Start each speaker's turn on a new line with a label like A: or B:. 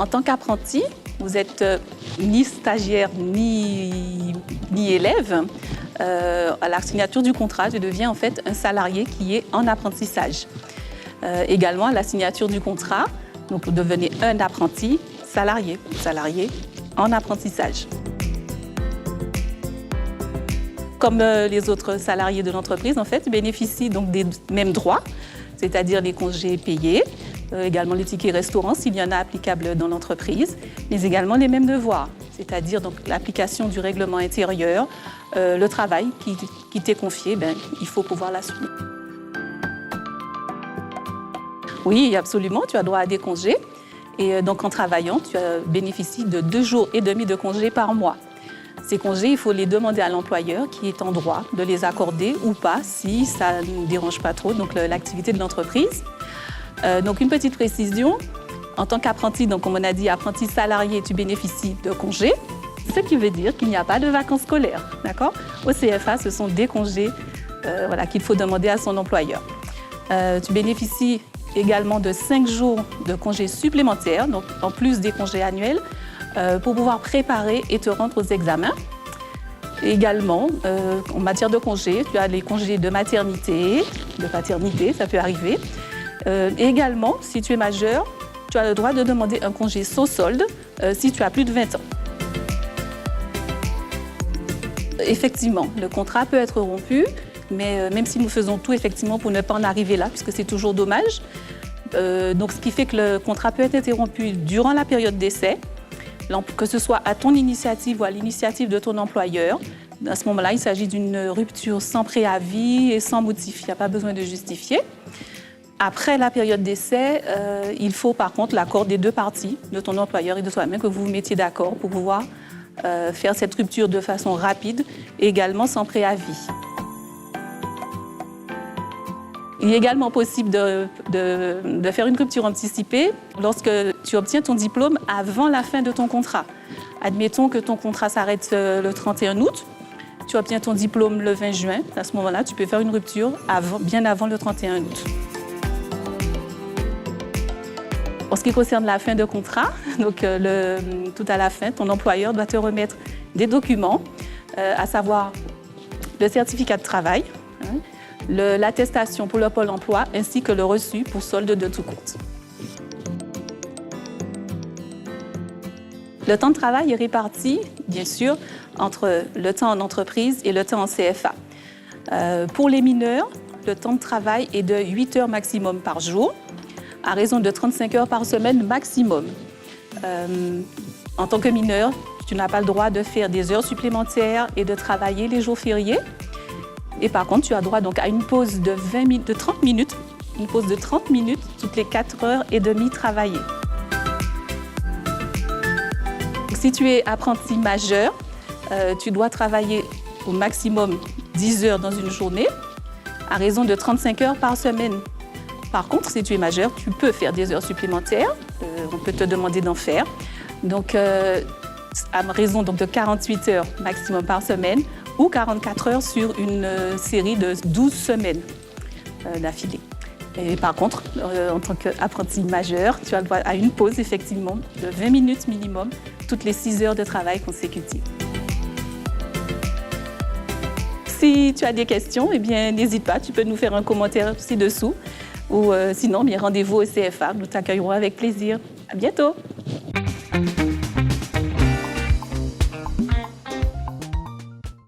A: En tant qu'apprenti, vous n'êtes ni stagiaire ni élève. À la signature du contrat, tu deviens en fait un salarié qui est en apprentissage. Également, à la signature du contrat, donc vous devenez un apprenti salarié en apprentissage. Comme les autres salariés de l'entreprise, en fait, ils bénéficient donc des mêmes droits, c'est-à-dire les congés payés, également les tickets restaurants s'il y en a applicables dans l'entreprise, mais également les mêmes devoirs, c'est-à-dire donc l'application du règlement intérieur, le travail qui t'est confié, il faut pouvoir l'assumer. Oui, absolument, tu as droit à des congés. Et donc en travaillant, tu bénéficies de 2 jours et demi de congés par mois. Ces congés, il faut les demander à l'employeur qui est en droit de les accorder ou pas si ça ne dérange pas trop l'activité de l'entreprise. Donc une petite précision, en tant qu'apprenti, donc comme on a dit, apprenti salarié, tu bénéficies de congés, ce qui veut dire qu'il n'y a pas de vacances scolaires, d'accord? Au CFA, ce sont des congés qu'il faut demander à son employeur. Tu bénéficies également de 5 jours de congés supplémentaires, donc en plus des congés annuels, pour pouvoir préparer et te rendre aux examens. Également, en matière de congés, tu as les congés de maternité, de paternité, ça peut arriver. Également, si tu es majeur, tu as le droit de demander un congé sans solde si tu as plus de 20 ans. Effectivement, le contrat peut être rompu, mais même si nous faisons tout effectivement pour ne pas en arriver là, puisque c'est toujours dommage. Donc, ce qui fait que le contrat peut être interrompu durant la période d'essai, que ce soit à ton initiative ou à l'initiative de ton employeur. À ce moment-là, il s'agit d'une rupture sans préavis et sans motif. Il n'y a pas besoin de justifier. Après la période d'essai, il faut par contre l'accord des 2 parties, de ton employeur et de toi-même, que vous vous mettiez d'accord pour pouvoir faire cette rupture de façon rapide et également sans préavis. Il est également possible de faire une rupture anticipée lorsque tu obtiens ton diplôme avant la fin de ton contrat. Admettons que ton contrat s'arrête le 31 août, tu obtiens ton diplôme le 20 juin. À ce moment-là, tu peux faire une rupture bien avant le 31 août. En ce qui concerne la fin de contrat, donc tout à la fin, ton employeur doit te remettre des documents, à savoir le certificat de travail, l'attestation pour le Pôle emploi ainsi que le reçu pour solde de tout compte. Le temps de travail est réparti, bien sûr, entre le temps en entreprise et le temps en CFA. Pour les mineurs, le temps de travail est de 8 heures maximum par jour, à raison de 35 heures par semaine maximum. En tant que mineur, tu n'as pas le droit de faire des heures supplémentaires et de travailler les jours fériés. Et par contre, tu as droit donc à une pause de 30 minutes, une pause de 30 minutes toutes les 4 heures et demie travaillées. Si tu es apprenti majeur, tu dois travailler au maximum 10 heures dans une journée, à raison de 35 heures par semaine. Par contre, si tu es majeur, tu peux faire des heures supplémentaires, on peut te demander d'en faire. Donc, à raison donc, de 48 heures maximum par semaine, ou 44 heures sur une série de 12 semaines d'affilée. Et par contre, en tant qu'apprenti majeur, tu as le droit à une pause, effectivement, de 20 minutes minimum, toutes les 6 heures de travail consécutives. Si tu as des questions, eh bien, n'hésite pas, tu peux nous faire un commentaire ci-dessous. Ou sinon, bien, rendez-vous au CFA, nous t'accueillerons avec plaisir. À bientôt!